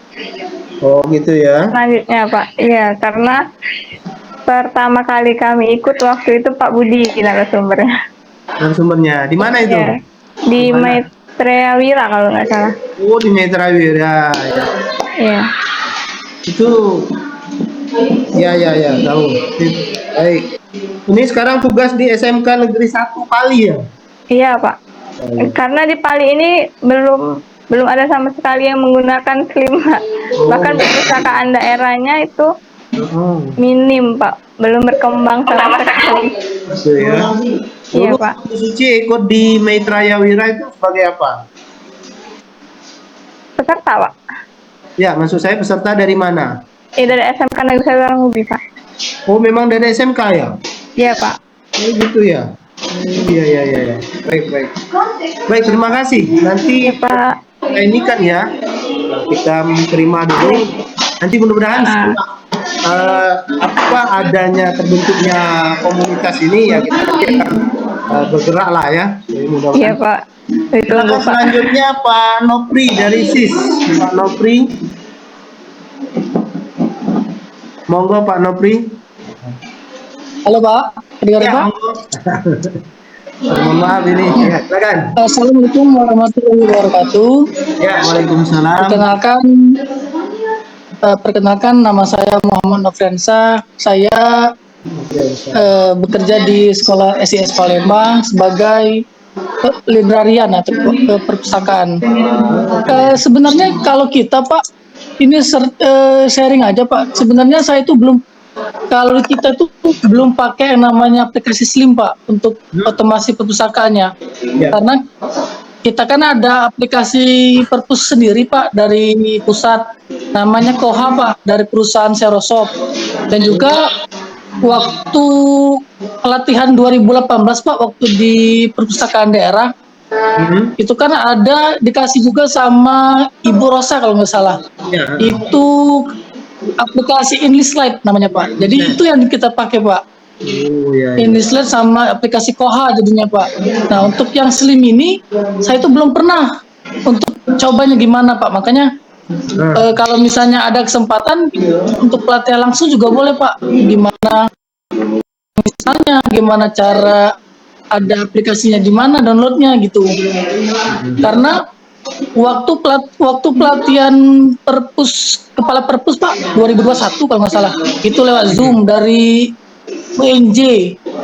Oh gitu ya. selanjutnya Pak. Iya, karena pertama kali kami ikut waktu itu Pak Budi narasumbernya. Narasumbernya di mana itu? Iya, di Mana? Maitreya Wira kalau nggak salah. Oh di Mitra Wira. Ya. Iya. Itu ya tahu. Baik. Ini sekarang tugas di SMK Negeri 1 Pali ya? Iya Pak. Karena di Pali ini belum ada sama sekali yang menggunakan SLIM Pak. Bahkan perpustakaan daerahnya itu minim Pak, belum berkembang sama sekali. Gitu ya. Iya Dulu Pak. Bu Suci ikut di Maitraya Wira itu sebagai apa? Peserta Pak. Ya, maksud saya peserta dari mana? Dari SMK Negeri 1 Warangubi Pak. Oh, memang dari SMK ya? Iya Pak. Oh, gitu ya. Iya. Baik. Baik, terima kasih. Nanti Pak. kita ini kan ya, kita terima dulu. Nanti mudah-mudahan adanya terbentuknya komunitas ini ya kita akan bergerak lah ya. Jadi mudah-mudahan. Iya Pak. Ditunggu Pak. Selanjutnya Pak Nopri dari SIS. Pak Nopri. Monggo Pak Nopri. Halo Pak, dengar Ya, Pak? monggo. Mohon maaf ini. Ya, silakan. Assalamualaikum warahmatullahi wabarakatuh. Ya, Waalaikumsalam. Perkenalkan nama saya Muhammad Nofriansa. Saya bekerja di Sekolah SIS Palembang sebagai librarian atau perpustakaan. Sebenarnya kalau kita Pak, ini sharing aja Pak. Sebenarnya saya itu kalau kita tuh belum pakai yang namanya aplikasi SLIM Pak untuk otomasi perpustakaannya. Ya. Karena kita kan ada aplikasi perpus sendiri Pak dari pusat, namanya Koha Pak, dari perusahaan Serosoft. Dan juga waktu pelatihan 2018 Pak, waktu di perpustakaan daerah, itu kan ada dikasih juga sama Ibu Rosa kalau nggak salah. Ya. Itu aplikasi Enlistlight namanya Pak. Jadi itu yang kita pakai Pak. Oh, ya. Enlistlight sama aplikasi Koha jadinya Pak. Nah untuk yang SLIM ini saya itu belum pernah untuk cobanya gimana Pak. Makanya kalau misalnya ada kesempatan untuk pelatihan langsung juga boleh Pak. Gimana cara ada aplikasinya, di mana downloadnya gitu. Karena waktu pelatihan kepala perpus Pak 2021 kalau nggak salah, itu lewat Zoom dari UNJ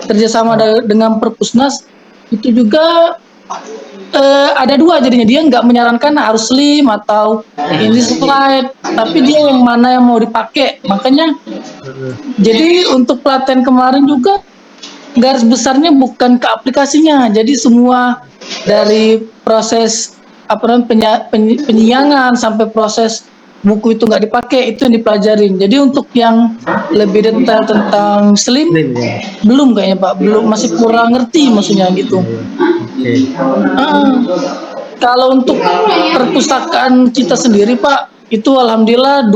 kerjasama dengan Perpusnas. Itu juga ada dua, jadinya dia nggak menyarankan harus SLIM atau Enlistlight, tapi dia yang mana yang mau dipakai. Makanya jadi untuk pelatihan kemarin juga garis besarnya bukan ke aplikasinya, jadi semua dari proses penyiangan sampai proses buku itu nggak dipakai, itu yang dipelajarin. Jadi untuk yang lebih detail tentang SLIM belum kayaknya Pak, masih kurang ngerti maksudnya gitu. Kalau untuk perpustakaan kita sendiri Pak, itu alhamdulillah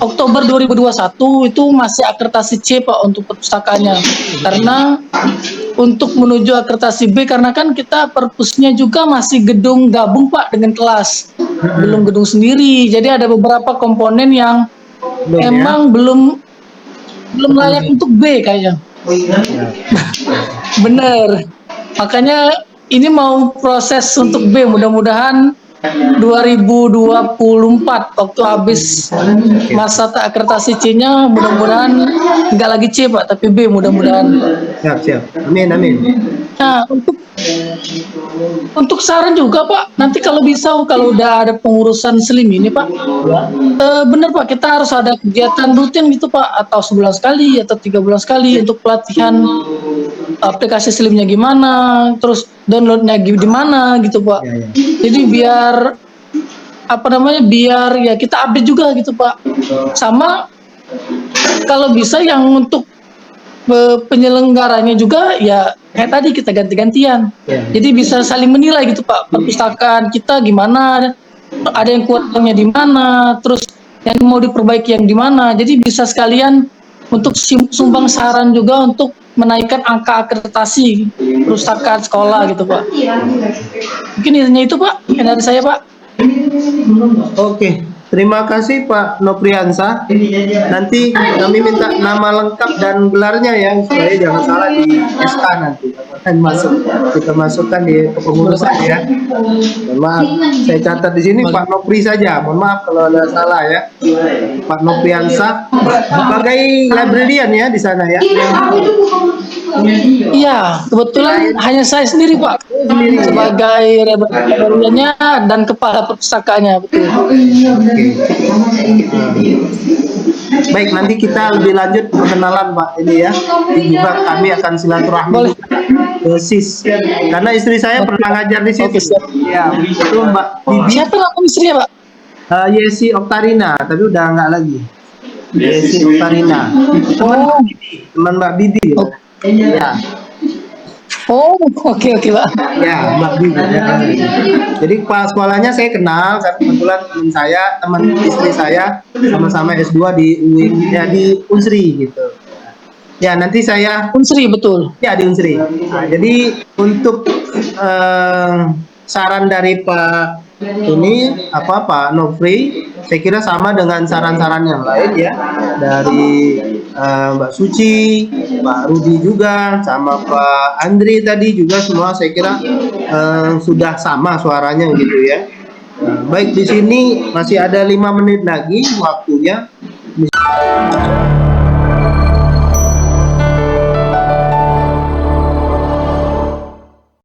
Oktober 2021 itu masih akreditasi C Pak untuk perpustakaannya. Karena untuk menuju akreditasi B, karena kan kita perpusnya juga masih gedung gabung Pak dengan kelas, belum gedung sendiri. Jadi ada beberapa komponen yang belum layak untuk B kayaknya. Bener. Makanya ini mau proses untuk B, mudah-mudahan 2024 waktu habis masa akreditasi C-nya, mudah-mudahan nggak lagi C Pak, tapi B mudah-mudahan. Siap. Amin. Nah, untuk saran juga Pak, nanti kalau bisa kalau udah ada pengurusan SLIM ini Pak, bener Pak, kita harus ada kegiatan rutin gitu Pak, atau sebulan sekali atau 3 bulan sekali untuk pelatihan aplikasi SLIM-nya gimana, terus downloadnya gimana gitu Pak. Jadi biar biar ya kita update juga gitu Pak. Sama kalau bisa yang untuk penyelenggaranya juga ya kayak tadi kita ganti-gantian. Jadi bisa saling menilai gitu Pak. Perpustakaan kita gimana, ada yang kurangnya di mana, terus yang mau diperbaiki yang di mana. Jadi bisa sekalian untuk sumbang saran juga untuk menaikkan angka akreditasi perpustakaan sekolah gitu Pak. Mungkin intinya itu Pak, yang dari saya Pak. Oke, terima kasih Pak Nopriansa. Nanti kami minta nama lengkap dan gelarnya ya, supaya jangan salah di SK nanti. Kita masukkan di kepengurusan ya. Mohon maaf, saya catat di sini Pak Nopri saja. Mohon maaf kalau ada salah ya. Pak Nopriansa sebagai librarian ya di sana ya. Iya, kebetulan hanya saya sendiri Pak sebagai librariannya dan kepala perpustakaannya, betul. Baik, nanti kita lebih lanjut perkenalan Pak ini ya. Juga kami akan silaturahmi ke SIS. Karena istri saya pernah ngajar di SIS. Ya, itu Mbak Bibi. Siapa nama istrinya Pak? Yesi Oktarina, tapi udah enggak lagi. Yesi Oktarina. Teman Mbak Bibi. Ya. Oh, oke Pak. Ya, Mbak Bibi. Ya. Jadi pas sekolahnya saya kenal, karena kebetulan teman istri saya sama-sama S2 di UIN, ya di Unsri gitu. Ya, nanti saya Unsri betul. Ya, di Unsri. Nah, jadi untuk saran dari Pak Pak Nofri, saya kira sama dengan saran-saran yang lain ya, dari Mbak Suci, Pak Rudi juga, sama Pak Andri tadi juga, semua saya kira sudah sama suaranya gitu ya. Baik, di sini masih ada 5 menit lagi waktunya.